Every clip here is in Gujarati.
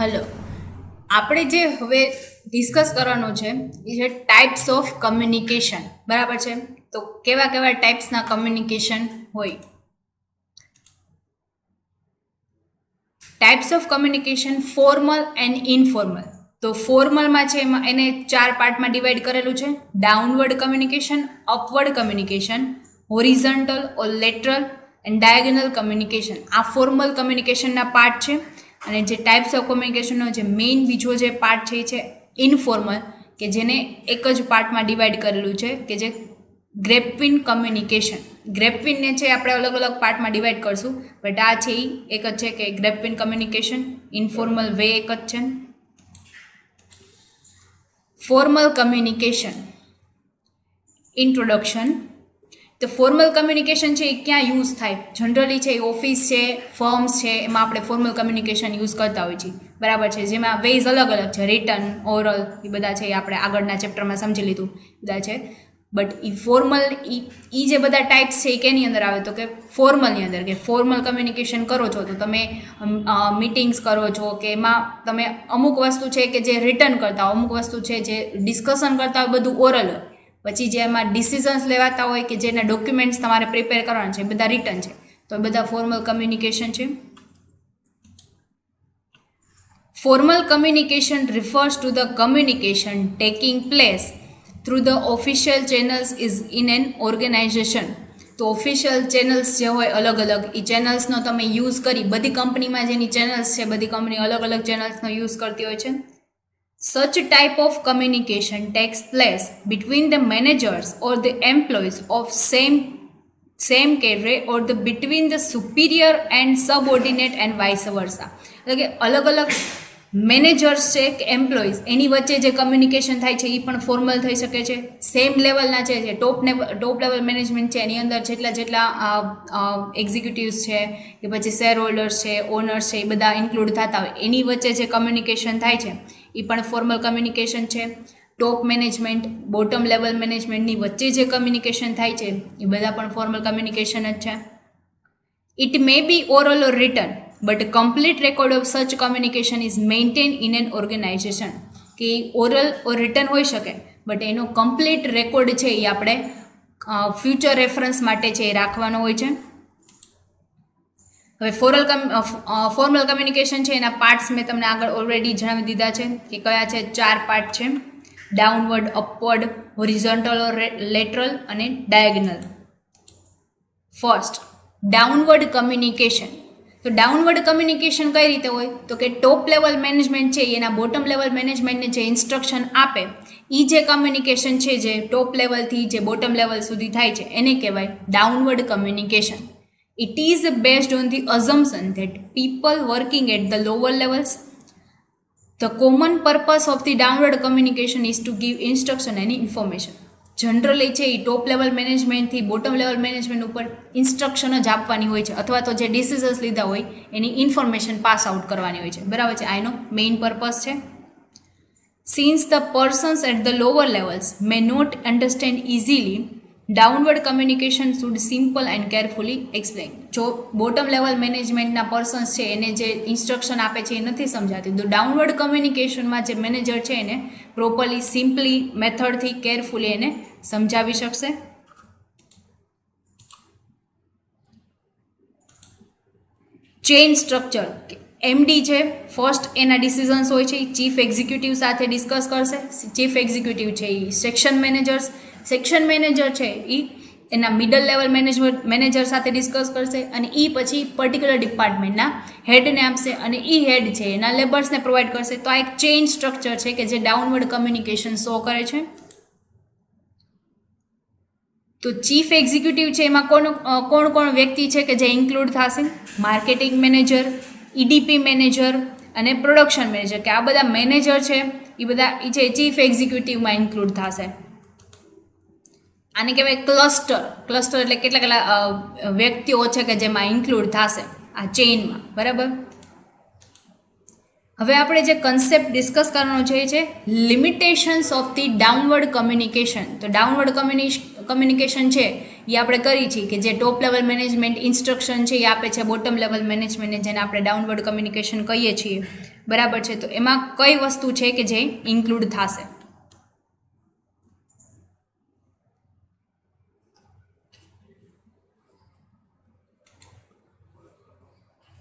હલો, આપણે જે હવે ડિસ્કસ કરવાનું છે એ છે ટાઈપ્સ ઓફ કમ્યુનિકેશન. બરાબર છે? તો કેવા કેવા ટાઈપ્સના કમ્યુનિકેશન હોય? Types of communication formal and informal. તો ફોર્મલમાં છે એમાં એને 4 પાર્ટમાં ડિવાઈડ કરેલું છે: downward communication, upward communication, horizontal or lateral and diagonal communication. આ ફોર્મલ કમ્યુનિકેશનના પાર્ટ છે. અને જે ટાઈપ્સ ઓફ કમ્યુનિકેશનનો જે મેઇન બીજો જે પાર્ટ છે એ છે ઇનફોર્મલ, કે જેને એક જ પાર્ટમાં ડિવાઈડ કરેલું છે કે જે ગ્રેપવિન કમ્યુનિકેશન. ગ્રેપવિનને છે આપણે અલગ અલગ પાર્ટમાં ડિવાઈડ કરશું, બટ આ છે એ એક જ છે કે ગ્રેપવિન કમ્યુનિકેશન. ઇનફોર્મલ વે એક જ છે. Formal communication. ઇન્ટ્રોડક્શન. તો ફોર્મલ કમ્યુનિકેશન છે એ ક્યાં યુઝ થાય? જનરલી છે એ ઓફિસ છે, ફર્મ્સ છે, એમાં આપણે ફોર્મલ કમ્યુનિકેશન યુઝ કરતા હોઈએ છીએ. બરાબર છે? જેમાં વેઝ અલગ અલગ છે, રિટન, ઓરલ, એ બધા છે એ આપણે આગળના ચેપ્ટરમાં સમજી લીધું બધા છે. બટ એ ફોર્મલ એ જે બધા ટાઈપ્સ છે એ કેની અંદર આવે? તો કે ફોર્મલની અંદર. કે ફોર્મલ કમ્યુનિકેશન કરો છો તો તમે મીટિંગ્સ કરો છો કે એમાં તમે અમુક વસ્તુ છે કે જે રિટન કરતા હોય, અમુક વસ્તુ છે જે ડિસ્કશન કરતા હોય, બધું ઓરલ હોય. પછી જે એમાં ડિસિઝન્સ લેવાતા હોય કે જેના ડોક્યુમેન્ટ્સ તમારે પ્રિપેર કરવાના છે, બધા રિટન છે. તો એ બધા ફોર્મલ કમ્યુનિકેશન છે. Formal communication refers to the communication taking place through the official channels is in an organization. તો ઓફિશિયલ ચેનલ્સ જે હોય અલગ અલગ, એ ચેનલ્સનો તમે યુઝ કરી, બધી કંપનીમાં જેની ચેનલ્સ છે, બધી કંપની અલગ અલગ ચેનલ્સનો યુઝ કરતી હોય છે. Such type of communication takes place between the managers or the employees of same cadre or the between the superior and subordinate and vice versa. એટલે કે અલગ અલગ મેનેજર્સ છે કે એમ્પ્લોઈઝ, એની વચ્ચે જે કમ્યુનિકેશન થાય છે એ પણ ફોર્મલ થઈ શકે છે. સેમ લેવલના છે, જે ટોપ લેવલ મેનેજમેન્ટ છે એની અંદર જેટલા એક્ઝિક્યુટિવ્સ છે કે પછી શેર હોલ્ડર્સ છે, ઓનર્સ છે, એ બધા ઇન્ક્લુડ થતા હોય, એની વચ્ચે જે કમ્યુનિકેશન થાય છે એ પણ ફોર્મલ કમ્યુનિકેશન છે. ટોપ મેનેજમેન્ટ, બોટમ લેવલ મેનેજમેન્ટની વચ્ચે જે કમ્યુનિકેશન થાય છે એ બધા પણ ફોર્મલ કમ્યુનિકેશન જ છે. It may be oral or written but complete record of such communication is maintain in an organisation. કે ઓરલ ઓર રિટન હોઈ શકે, બટ એનો કમ્પ્લીટ રેકોર્ડ છે એ આપણે ફ્યુચર રેફરન્સ માટે છે એ રાખવાનો હોય છે. હવે ફોર્મલ કમ્યુનિકેશન છે એના પાર્ટ્સ મેં તમને આગળ ઓલરેડી જણાવી દીધા છે કે કયા છે. 4 પાર્ટ છે: ડાઉનવર્ડ, અપવર્ડ, હોરિઝોન્ટલ ઓર લેટરલ અને ડાયગોનલ. First, downward communication. તો ડાઉનવર્ડ કમ્યુનિકેશન કઈ રીતે હોય? તો કે ટોપ લેવલ મેનેજમેન્ટ છે એના બોટમ લેવલ મેનેજમેન્ટને જે ઇન્સ્ટ્રક્શન આપે, એ જે કમ્યુનિકેશન છે જે ટોપ લેવલથી જે બોટમ લેવલ સુધી થાય છે એને કહેવાય downward communication. It is based on the assumption that people working at the lower levels, the common purpose of the downward communication is to give instruction and information. Generally છે એ ટોપ લેવલ મેનેજમેન્ટથી બોટમ લેવલ મેનેજમેન્ટ ઉપર ઇન્સ્ટ્રક્શન જ આપવાની હોય છે, અથવા તો જે ડિસિઝન્સ લીધા હોય એની ઇન્ફોર્મેશન પાસ આઉટ કરવાની હોય છે. બરાબર છે? આ એનો મેઇન પર્પસ છે. Since the persons at the lower levels may not understand easily, downward communication should simple and carefully explain. જો બોટમ લેવલ મેનેજમેન્ટના પર્સન્સ છે એને જે ઇન્સ્ટ્રક્શન આપે છે એ નથી સમજાતી, તો ડાઉનવર્ડ કમ્યુનિકેશનમાં જે મેનેજર છે એને પ્રોપરલી, સિમ્પલી મેથડથી, કેરફુલી એને સમજાવી શકશે. Chain structure. એમડી છે ફર્સ્ટ, એના ડિસિઝન્સ હોય છે એ ચીફ એક્ઝિક્યુટિવ સાથે ડિસ્કસ કરશે. ચીફ એક્ઝિક્યુટિવ છે એ સેક્શન મેનેજર્સ, સેક્શન મેનેજર છે એ એના મિડલ લેવલ મેનેજર સાથે ડિસ્કસ કરશે, અને એ પછી પર્ટિક્યુલર ડિપાર્ટમેન્ટના હેડને આપશે, અને એ હેડ છે એના લેબર્સને પ્રોવાઈડ કરશે. તો આ એક ચેઇન સ્ટ્રક્ચર છે કે જે ડાઉનવર્ડ કમ્યુનિકેશન શો કરે છે. તો ચીફ એક્ઝિક્યુટિવ છે એમાં કોણ વ્યક્તિ છે કે જે ઇન્ક્લુડ થશે? માર્કેટિંગ મેનેજર, ઈડીપી મેનેજર અને પ્રોડક્શન મેનેજર. કે આ બધા મેનેજર છે એ બધા એ છે ચીફ એક્ઝિક્યુટિવમાં ઇન્ક્લુડ થશે. આને કહેવાય ક્લસ્ટર. ક્લસ્ટર એટલે કેટલા વ્યક્તિઓ છે કે જેમાં ઇન્ક્લુડ થશે આ ચેઇનમાં. બરાબર? હવે આપણે જે કન્સેપ્ટ ડિસ્કસ કરવાનો છે એ છે limitations of the downward communication. તો ડાઉનવર્ડ કમ્યુનિકેશન છે એ આપણે કરી છીએ કે જે ટોપ લેવલ મેનેજમેન્ટ ઇન્સ્ટ્રક્શન છે એ આપે છે બોટમ લેવલ મેનેજમેન્ટને, જેને આપણે ડાઉનવર્ડ કમ્યુનિકેશન કહીએ છીએ, બરાબર છે. તો એમાં કઈ વસ્તુ છે કે જે ઇન્ક્લુડ થશે?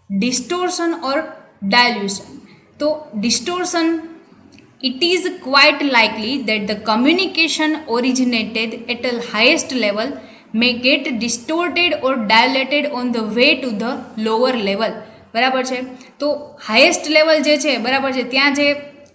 Distortion or dilution. So distortion, it is quite likely that the communication originated at a highest level may get distorted or dilated on the way to the lower level. બરાબર છે. તો હાઈએસ્ટ લેવલ જે છે, બરાબર છે, ત્યાં જે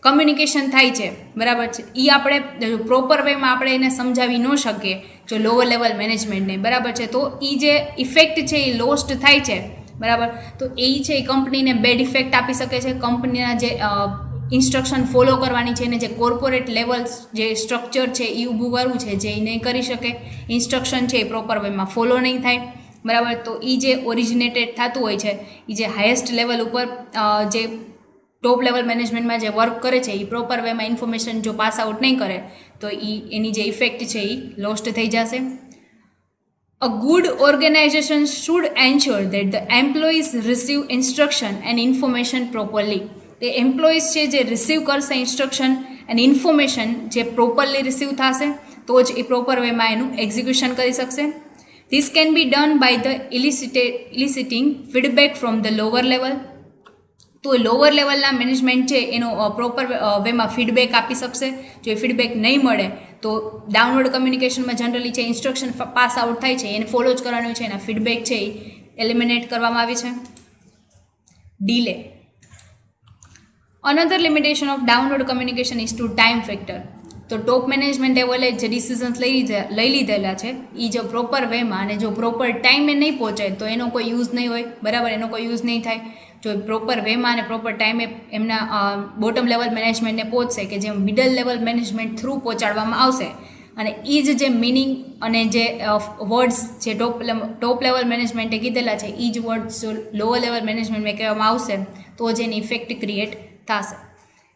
કમ્યુનિકેશન થાય છે, બરાબર છે, એ આપણે પ્રોપર વેમાં આપણે એને સમજાવી ન શકીએ જો લોઅર લેવલ મેનેજમેન્ટને, બરાબર છે. તો એ જે ઇફેક્ટ છે એ લોસ્ટ થાય છે, બરાબર. તો એ છે એ કંપનીને બેડ ઇફેક્ટ આપી શકે છે. કંપનીના જે ઇન્સ્ટ્રક્શન ફોલો કરવાની છે, એને જે કોર્પોરેટ લેવલ જે સ્ટ્રક્ચર છે એ ઊભું કરવું છે, જે એ નહીં કરી શકે, ઇન્સ્ટ્રક્શન છે એ પ્રોપર વેમાં ફોલો નહીં થાય, બરાબર. તો એ જે ઓરિજિનેટેડ થતું હોય છે, એ જે હાઈએસ્ટ લેવલ ઉપર જે ટોપ લેવલ મેનેજમેન્ટમાં જે વર્ક કરે છે એ પ્રોપર વેમાં ઇન્ફોર્મેશન જો પાસ આઉટ નહીં કરે તો એની જે ઇફેક્ટ છે એ લોસ્ટ થઈ જશે. A good organization should ensure that the employees receive instruction and information properly. તે એમ્પ્લોઈઝ છે જે રિસીવ કરશે ઇન્સ્ટ્રક્શન અને ઇન્ફોર્મેશન જે પ્રોપરલી રિસીવ થશે તો જ એ પ્રોપર વેમાં એનું એક્ઝિક્યુશન કરી શકશે. This can be done by the eliciting feedback from the lower level. તો લોઅર લેવલના મેનેજમેન્ટ છે એનો પ્રોપર વેમાં ફીડબેક આપી શકશે. જો એ ફીડબેક નહીં મળે તો ડાઉનવર્ડ કમ્યુનિકેશનમાં જનરલી છે ઇન્સ્ટ્રક્શન પાસ આઉટ થાય છે એને ફોલો જ કરવાનું છે, એના ફીડબેક છે એ એલિમિનેટ કરવામાં આવે છે. Delay. Another limitation of downward communication is to time factor. તો ટોપ મેનેજમેન્ટ લેવલે જે ડિસિઝન્સ લઈ લીધેલા છે એ જો પ્રોપર વેમાં અને જો પ્રોપર ટાઈમે નહીં પહોંચે તો એનો કોઈ યુઝ નહીં હોય, બરાબર, એનો કોઈ યુઝ નહીં થાય. જો પ્રોપર વેમાં અને પ્રોપર ટાઈમે એમના બોટમ લેવલ મેનેજમેન્ટને પહોંચશે કે જે મિડલ લેવલ મેનેજમેન્ટ થ્રુ પહોંચાડવામાં આવશે અને એ જ જે મિનિંગ અને જે વર્ડ્સ જે ટોપ લેવલ મેનેજમેન્ટે કીધેલા છે એ જ વર્ડ્સ જો લોઅર લેવલ મેનેજમેન્ટમાં કહેવામાં આવશે તો જ એની ઇફેક્ટ ક્રિએટ થશે.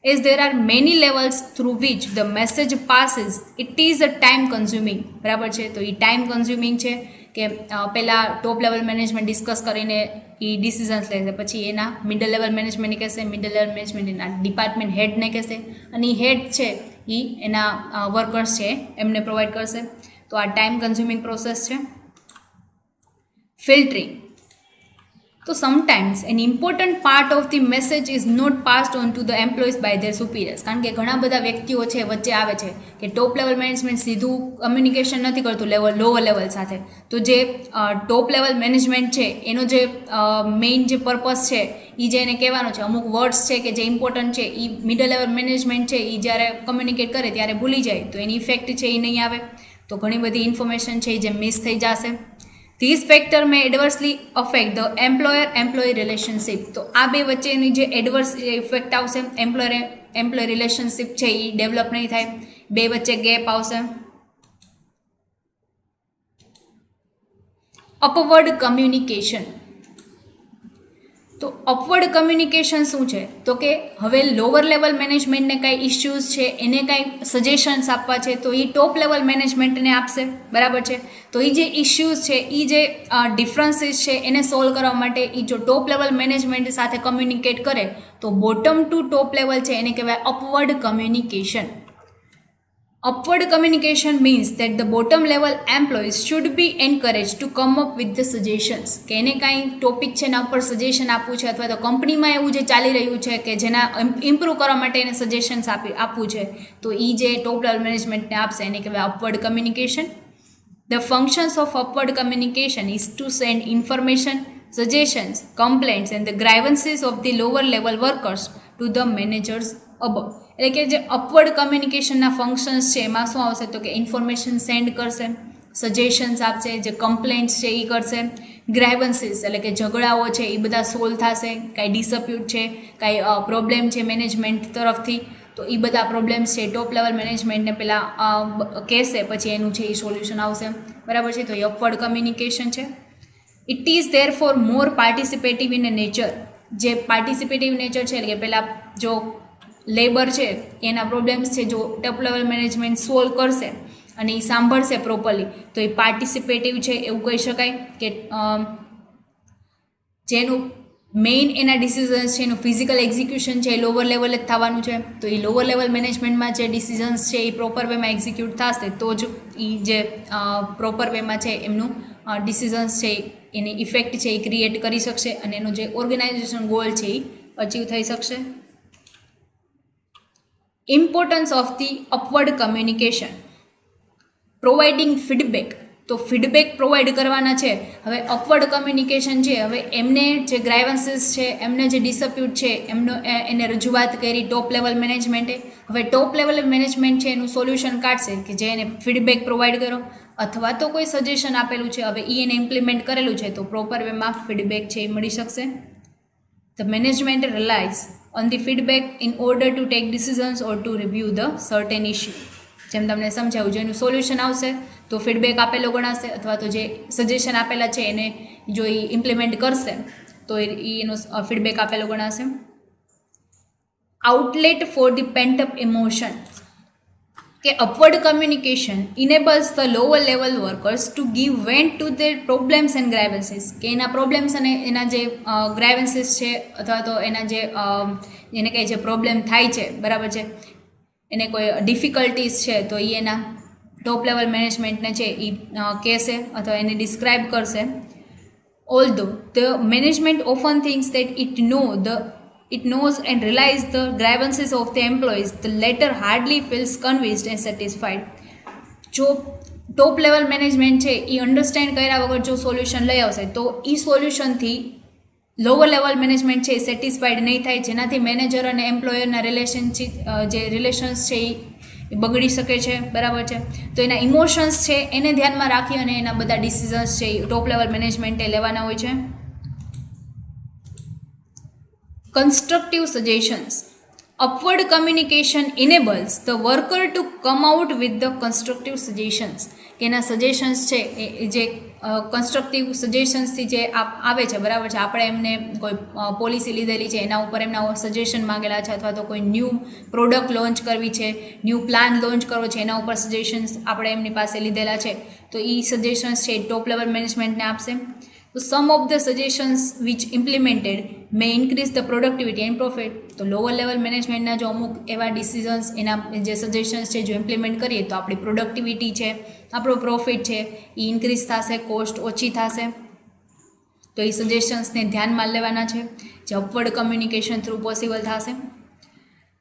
As there are many levels through which the message passes, it is a time consuming. બરાબર છે. તો એ ટાઈમ કન્ઝ્યુમિંગ છે કે પહેલાં ટોપ લેવલ મેનેજમેન્ટ ડિસ્કસ કરીને એ ડિસિઝન્સ લેશે, પછી એના મિડલ લેવલ મેનેજમેન્ટને કહેશે, મિડલ લેવલ મેનેજમેન્ટ એના ડિપાર્ટમેન્ટ હેડને કહેશે અને એ હેડ છે એ એના વર્કર્સ છે એમને પ્રોવાઈડ કરશે. તો આ ટાઈમ કન્ઝ્યુમિંગ પ્રોસેસ છે. Filtering. So sometimes an important part of the message is not passed on to the employees by their superiors. કારણ કે ઘણા બધા વ્યક્તિઓ છે વચ્ચે આવે છે કે ટોપ લેવલ મેનેજમેન્ટ સીધું કમ્યુનિકેશન નથી કરતું લોઅર લેવલ સાથે. તો જે ટોપ લેવલ મેનેજમેન્ટ છે એનો જે મેઇન જે પર્પસ છે એ જે એને કહેવાનો છે, અમુક વર્ડ્સ છે કે જે ઇમ્પોર્ટન્ટ છે એ મિડલ લેવલ મેનેજમેન્ટ છે એ જ્યારે કમ્યુનિકેટ કરે ત્યારે ભૂલી જાય તો એની ઇફેક્ટ છે એ નહીં આવે. તો ઘણી બધી ઇન્ફોર્મેશન છે એ જે મિસ થઈ જશે. These factor may adversely affect the employer-employee relationship. તો આ બે વચ્ચેની જે એડવર્સ ઇફેક્ટ આવશે, એમ્પ્લોયર રિલેશનશિપ છે એ ડેવલપ નહીં થાય, બે વચ્ચે ગેપ આવશે. Upward communication. તો અપવર્ડ કમ્યુનિકેશન શું છે? તો કે હવે લોઅર લેવલ મેનેજમેન્ટને કાંઈ ઇશ્યુઝ છે એને કાંઈ સજેશન્સ આપવા છે તો એ ટોપ લેવલ મેનેજમેન્ટને આપશે, બરાબર છે. તો એ જે ઇશ્યુઝ છે એ જે ડિફરન્સીસ છે એને સોલ્વ કરવા માટે એ જો ટોપ લેવલ મેનેજમેન્ટ સાથે કમ્યુનિકેટ કરે તો બોટમ ટુ ટોપ લેવલ છે એને કહેવાય upward communication. Upward communication means that the bottom level employees should be encouraged to come up with the suggestions. કે એને કાંઈ ટોપિક છે એના ઉપર સજેશન આપવું છે અથવા તો કંપનીમાં એવું જે ચાલી રહ્યું છે કે જેના ઇમ્પ્રૂવ કરવા માટે એને સજેશન્સ આપવું છે તો એ જે ટોપ લેવલ મેનેજમેન્ટને આપશે એને કહેવાય upward communication. The functions of upward communication is to send information, suggestions, complaints and the grievances of the lower level workers to the managers above. એટલે કે જે અપવર્ડ કમ્યુનિકેશનના ફંક્શન્સ છે એમાં શું આવશે તો કે ઇન્ફોર્મેશન સેન્ડ કરશે, સજેશન્સ આપશે, જે કમ્પ્લેન્ટ્સ છે એ કરશે, ગ્રેવન્સીસ એટલે કે ઝઘડાઓ છે એ બધા સોલ્વ થશે, કાંઈ ડિસ્પ્યુટ છે, કાંઈ પ્રોબ્લેમ છે મેનેજમેન્ટ તરફથી તો એ બધા પ્રોબ્લેમ્સ છે ટોપ લેવલ મેનેજમેન્ટને પહેલાં કહેશે, પછી એનું છે એ સોલ્યુશન આવશે, બરાબર છે. તો એ અપવર્ડ કમ્યુનિકેશન છે. It is therefore more participative in nature. જે પાર્ટિસિપેટિવ નેચર છે એટલે કે પહેલાં જો લેબર છે એના પ્રોબ્લેમ્સ છે જો ટોપ લેવલ મેનેજમેન્ટ સોલ્વ કરશે અને એ સાંભળશે પ્રોપરલી તો એ પાર્ટિસિપેટિવ છે એવું કહી શકાય કે જેનું મેઇન એના ડિસિઝન્સ છે એનું ફિઝિકલ એક્ઝિક્યુશન છે એ લોઅર લેવલે જ થવાનું છે. તો એ લોઅર લેવલ મેનેજમેન્ટમાં જે ડિસિઝન્સ છે એ પ્રોપર વેમાં એક્ઝિક્યુટ થશે તો જ એ જે પ્રોપર વેમાં છે એમનું ડિસિઝન્સ છે એની ઇફેક્ટ છે એ ક્રિએટ કરી શકશે અને એનો જે ઓર્ગેનાઇઝેશન ગોલ છે એ અચીવ થઈ શકશે. Importance of the upward communication. Providing feedback. તો ફીડબેક પ્રોવાઈડ કરવાના છે. હવે અપવર્ડ કમ્યુનિકેશન છે, હવે એમને જે ગ્રાઇવન્સીસ છે, એમને જે ડિસ્પ્યુટ છે એમનો એને રજૂઆત કરી ટોપ લેવલ મેનેજમેન્ટે. હવે ટોપ લેવલ મેનેજમેન્ટ છે એનું સોલ્યુશન કાઢશે કે જે એને ફીડબેક પ્રોવાઈડ કરો અથવા તો કોઈ સજેશન આપેલું છે હવે એને ઇમ્પ્લિમેન્ટ કરેલું છે તો પ્રોપર વેમાં ફીડબેક છે એ મળી શકશે. The management relies on the feedback in order to take decisions or to review the certain issue. જેમ તમને સમજાવું જેનું સોલ્યુશન આવશે તો ફીડબેક આપેલો ગણાશે અથવા તો જે સજેશન આપેલા છે એને જો એ ઇમ્પ્લિમેન્ટ કરશે તો એનો ફીડબેક આપેલો ગણાશે. Outlet for the pent up emotion. કે upward communication enables the lower level workers to give vent to their problems and grievances. કે એના પ્રોબ્લેમ્સ અને એના જે ગ્રાઇવન્સીસ છે અથવા તો એના જે એને કહે છે પ્રોબ્લેમ થાય છે બરાબર છે એને કોઈ ડિફિકલ્ટીઝ છે તો એ એના ટોપ લેવલ મેનેજમેન્ટને છે એ કહેશે અથવા એને ડિસ્ક્રાઇબ કરશે. Although the management often thinks that it knows and realizes the grievances of the employees, the latter hardly feels convinced and satisfied. જો ટોપ લેવલ મેનેજમેન્ટ છે એ અન્ડરસ્ટેન્ડ કર્યા વગર જો સોલ્યુશન લઈ આવશે તો એ સોલ્યુશનથી લોઅર લેવલ મેનેજમેન્ટ છે એ સેટિસ્ફાઈડ નહીં થાય જેનાથી મેનેજર અને એમ્પ્લોયરના રિલેશનશીપ જે રિલેશન્સ છે એ બગડી શકે છે બરાબર છે. તો એના ઇમોશન્સ છે એને ધ્યાનમાં રાખી અને એના બધા ડિસિઝન્સ છે એ ટોપ લેવલ મેનેજમેન્ટે લેવાના હોય છે. Constructive suggestions. Upward communication enables the worker to come out with the constructive suggestions. કે એના સજેશન્સ છે એ જે કન્સ્ટ્રક્ટિવ સજેશન્સથી જે આવે છે બરાબર છે આપણે એમને કોઈ પોલિસી લીધેલી છે એના ઉપર એમના સજેશન માંગેલા છે અથવા તો કોઈ ન્યૂ પ્રોડક્ટ લોન્ચ કરવી છે ન્યૂ પ્લાન લોન્ચ કરવો છે એના ઉપર સજેશન્સ આપણે એમની પાસે લીધેલા છે તો એ સજેશન્સ છે ટોપ લેવલ મેનેજમેન્ટને આપશે. તો some of the suggestions which implemented may increase the productivity and profit. તો લોઅર લેવલ મેનેજમેન્ટના જો અમુક એવા ડિસિઝન્સ એના જે સજેશન્સ છે જો ઇમ્પ્લિમેન્ટ કરીએ તો આપણી પ્રોડક્ટિવિટી છે આપણો પ્રોફિટ છે એ ઇન્ક્રીઝ થશે કોસ્ટ ઓછી થશે. તો એ સજેશન્સને ધ્યાનમાં લેવાના છે જે અપવર્ડ કમ્યુનિકેશન થ્રુ પોસિબલ થશે.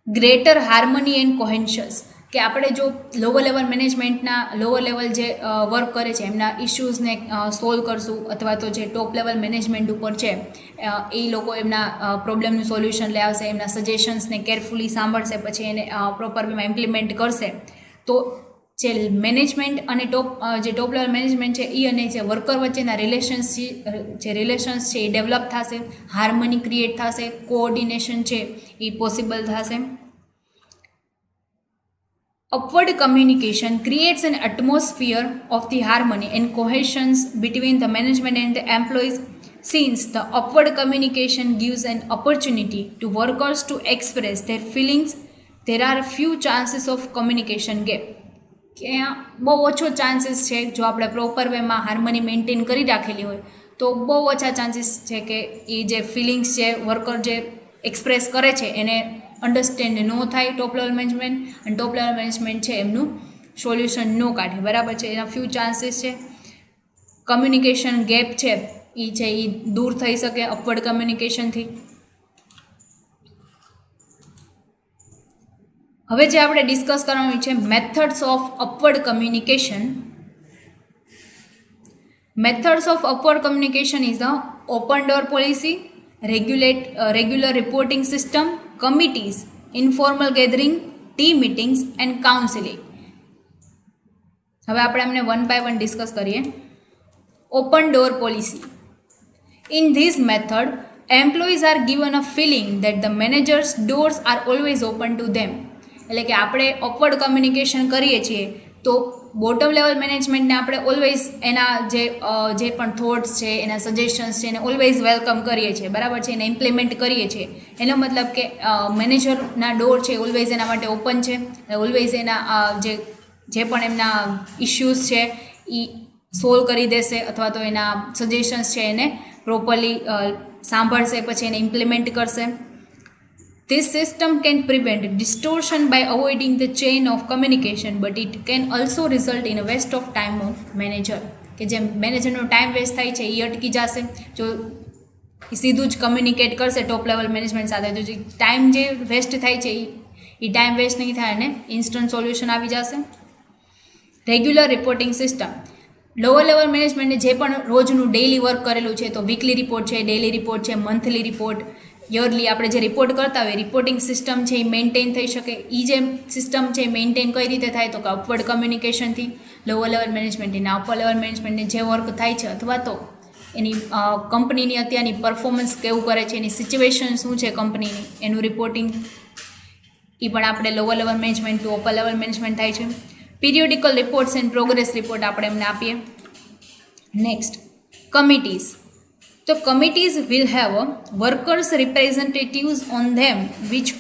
Greater harmony and cohesiveness. કે આપણે જો લોઅર લેવલ મેનેજમેન્ટના લોઅર લેવલ જે વર્ક કરે છે એમના ઇશ્યુઝને સોલ્વ કરશું અથવા તો જે ટોપ લેવલ મેનેજમેન્ટ ઉપર છે એ લોકો એમના પ્રોબ્લેમનું સોલ્યુશન લઈ આવશે એમના સજેશન્સને કેરફુલી સાંભળશે પછી એને પ્રોપર વેમાં ઇમ્પ્લિમેન્ટ કરશે તો જે મેનેજમેન્ટ અને જે ટોપ લેવલ મેનેજમેન્ટ છે એ અને જે વર્કર વચ્ચેના રિલેશન્સ છે એ ડેવલપ થશે હાર્મની ક્રિએટ થશે કોઓર્ડિનેશન છે એ પોસિબલ થશે. Upward communication creates an atmosphere of the harmony and cohesion between the management and the employees. Since the upward communication gives an opportunity to workers to express their feelings, there are few chances of communication gap. કે બહુ ઓછો ચાન્સીસ છે જો આપણે પ્રોપર વેમાં હાર્મની મેન્ટેન કરી રાખેલી હોય તો બહુ ઓછા ચાન્સીસ છે કે એ જે ફિલિંગ્સ છે વર્કર જે એક્સપ્રેસ કરે છે એને અન્ડરસ્ટેન્ડ ન થાય ટોપ લેવલ મેનેજમેન્ટ અને ટોપ લેવલ મેનેજમેન્ટ છે એમનું સોલ્યુશન ન કાઢે બરાબર છે. એના ફ્યુ ચાન્સીસ છે કમ્યુનિકેશન ગેપ છે એ દૂર થઈ શકે અપવર્ડ કમ્યુનિકેશનથી. હવે જે આપણે ડિસ્કસ કરવાનું છે methods of upward communication. Methods of upward communication is the open door policy, regular reporting system, committees, informal gathering, team meetings and counseling. હવે આપણે એમને વન બાય વન ડિસ્કસ કરીએ. Open door policy. In this method employees are given a feeling that the managers doors are always open to them. એટલે કે આપણે અપવર્ડ કમ્યુનિકેશન કરીએ છીએ તો બોટમ લેવલ મેનેજમેન્ટને આપણે ઓલવેઝ એના જે પણ થોટ્સ છે એના સજેશન્સ છે એને ઓલવેઝ વેલકમ કરીએ છીએ બરાબર છે એને ઇમ્પ્લિમેન્ટ કરીએ છીએ. એનો મતલબ કે મેનેજરના ડોર છે ઓલવેઝ એના માટે ઓપન છે ઓલવેઝ એના જે જે પણ એમના ઇશ્યુઝ છે એ સોલ્વ કરી દેશે અથવા તો એના સજેશન્સ છે એને પ્રોપરલી સાંભળશે, પછી એને ઇમ્પ્લિમેન્ટ કરશે. This system can prevent distortion by avoiding the chain of communication, but it can also result in a waste of time of manager. કે જે મેનેજરનો ટાઈમ વેસ્ટ થાય છે એ અટકી જશે જો એ સીધું જ કમ્યુનિકેટ કરશે ટોપ લેવલ મેનેજમેન્ટ સાથે. તો જે ટાઈમ જે વેસ્ટ થાય છે એ ટાઈમ વેસ્ટ નહીં થાય અને ઇન્સ્ટન્ટ સોલ્યુશન આવી જશે. Regular reporting system. Lower level મેનેજમેન્ટે જે પણ રોજનું ડેઇલી વર્ક કરેલું છે, તો વીકલી રિપોર્ટ છે, ડેઇલી રિપોર્ટ છે, મંથલી રિપોર્ટ, યરલી આપણે જે રિપોર્ટ કરતા હોય રિપોર્ટિંગ સિસ્ટમ છે એ મેન્ટેન થઈ શકે. એ જે સિસ્ટમ છે એ મેન્ટેન કઈ રીતે થાય તો કે અપવર્ડ કમ્યુનિકેશનથી લોઅર લેવલ મેનેજમેન્ટ એના અપર લેવલ મેનેજમેન્ટને જે વર્ક થાય છે અથવા તો એની કંપનીની અત્યારની પરફોર્મન્સ કેવું કરે છે, એની સિચ્યુએશન શું છે કંપનીની, એનું રિપોર્ટિંગ એ પણ આપણે lower level management to upper level management થાય છે. Periodical reports and progress report આપણે એમને આપીએ. Next, committees. તો committees will have workers representatives on them which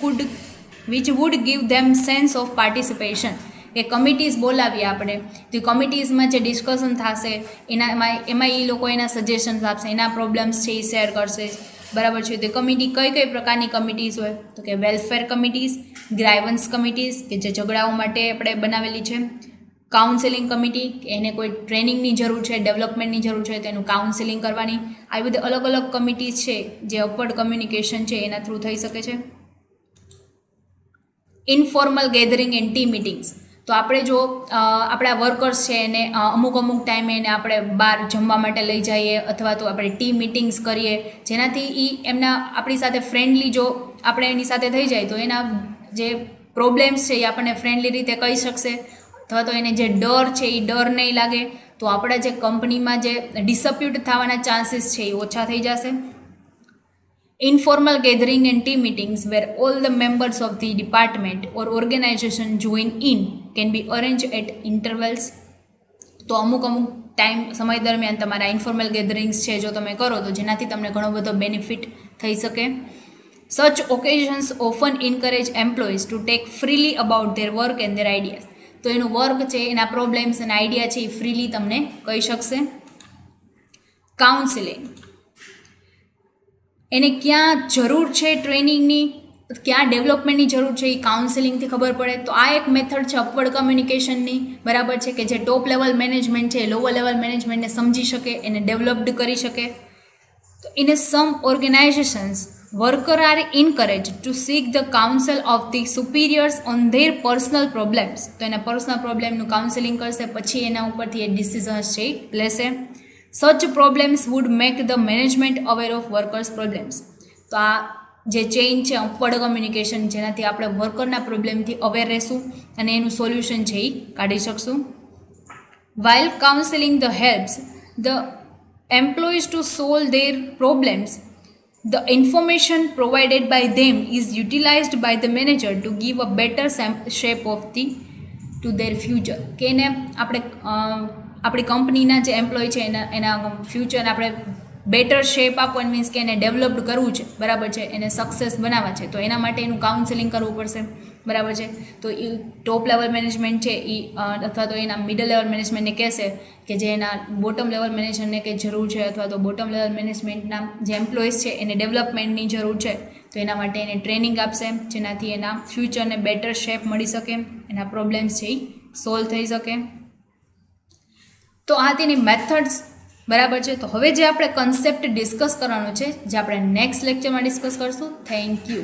would give them sense of participation. એ કમિટીઝ બોલાવીએ આપણે તો કમિટીઝમાં જે ડિસ્કશન થશે એમાં એ લોકો એના સજેશન્સ આપશે, એના પ્રોબ્લેમ્સ છે એ શેર કરશે. બરાબર છે. તો કમિટી કઈ કઈ પ્રકારની કમિટીઝ હોય તો કે વેલફેર કમિટીઝ, ગ્રાઇવન્સ કમિટીઝ કે જે ઝઘડાઓ માટે આપણે બનાવેલી છે, કાઉન્સેલિંગ કમિટી કે એને કોઈ ટ્રેનિંગની જરૂર છે, ડેવલપમેન્ટની જરૂર છે તો એનું કાઉન્સેલિંગ કરવાની. આવી બધી અલગ અલગ કમિટીઝ છે જે અપવર્ડ કમ્યુનિકેશન છે એના થ્રુ થઈ શકે છે. Informal gathering and T meetings. તો આપણે જો આપણા વર્કર્સ છે એને અમુક ટાઈમે એને આપણે બહાર જમવા માટે લઈ જઈએ અથવા તો આપણે ટી મિટિંગ્સ કરીએ જેનાથી એ એમના આપણી સાથે ફ્રેન્ડલી જો આપણે એની સાથે થઈ જાય તો એના જે પ્રોબ્લેમ્સ છે એ આપણને ફ્રેન્ડલી રીતે કહી શકશે અથવા તો એને જે ડર છે એ ડર નહીં લાગે તો આપણા જે કંપનીમાં જે ડિસપ્યુટ થવાના ચાન્સીસ છે એ ઓછા થઈ જશે. Informal gathering and team meetings where all the members of the department or organization join in can be arranged at intervals. તો અમુક ટાઈમ સમય દરમિયાન તમારા ઇન્ફોર્મલ ગેધરિંગ્સ છે જો તમે કરો તો જેનાથી તમને ઘણો બધો બેનિફિટ થઈ શકે. Such occasions often encourage employees to take freely about their work and their ideas. તો એનું વર્ક છે, એના પ્રોબ્લેમ્સ અને આઈડિયા છે એ ફ્રીલી તમને કહી શકશે. કાઉન્સિલિંગ. એને ક્યાં જરૂર છે ટ્રેનિંગની, ક્યાં ડેવલપમેન્ટની જરૂર છે એ કાઉન્સેલિંગથી ખબર પડે. તો આ એક મેથડ છે અપવર્ડ કમ્યુનિકેશનની. બરાબર છે કે જે ટોપ લેવલ મેનેજમેન્ટ છે લોઅર લેવલ મેનેજમેન્ટને સમજી શકે, એને ડેવલપ્ડ કરી શકે. તો in some organisations worker are encourage to seek the counsel of the superiors on their personal problems. તો એના પર્સનલ પ્રોબ્લેમનું કાઉન્સેલિંગ કરશે પછી એના ઉપરથી એ ડિસિઝન્સ છે એ લેશે. Such problems would make the management aware of workers' problems. તો આ જે ચેઇન છે અપવર્ડ કમ્યુનિકેશન જેનાથી આપણે વર્કરના પ્રોબ્લેમથી અવેર રહેશું અને એનું સોલ્યુશન છે એ કાઢી શકશું. While counseling the helps the employees to solve their problems, the information provided by them is utilized by the manager to give a better shape of to their future. કે એને આપણે આપણી કંપનીના જે એમ્પ્લોય છે એના ફ્યુચરને આપણે બેટર શેપ આપવાનું મીન્સ કે એને ડેવલપ્ડ કરવું છે. બરાબર છે, એને સક્સેસ બનાવવા છે તો એના માટે એનું કાઉન્સેલિંગ કરવું પડશે. બરાબર છે. તો એ ટોપ લેવલ મેનેજમેન્ટ છે એ અથવા તો એના મિડલ લેવલ મેનેજમેન્ટને કહેશે કે જે એના બોટમ લેવલ મેનેજરને કે જરૂર છે અથવા તો બોટમ લેવલ મેનેજમેન્ટના જે એમ્પ્લોઈઝ છે એને ડેવલપમેન્ટની જરૂર છે તો એના માટે એને ટ્રેનિંગ આપશે જેનાથી એના ફ્યુચરને બેટર શેપ મળી શકે, એના પ્રોબ્લેમ્સ છે એ સોલ્વ થઈ શકે. તો આ તેની મેથડ્સ. બરાબર છે. તો હવે જે આપણે કન્સેપ્ટ ડિસ્કસ કરવાનો છે જે આપણે નેક્સ્ટ લેક્ચરમાં ડિસ્કસ કરશું. Thank you.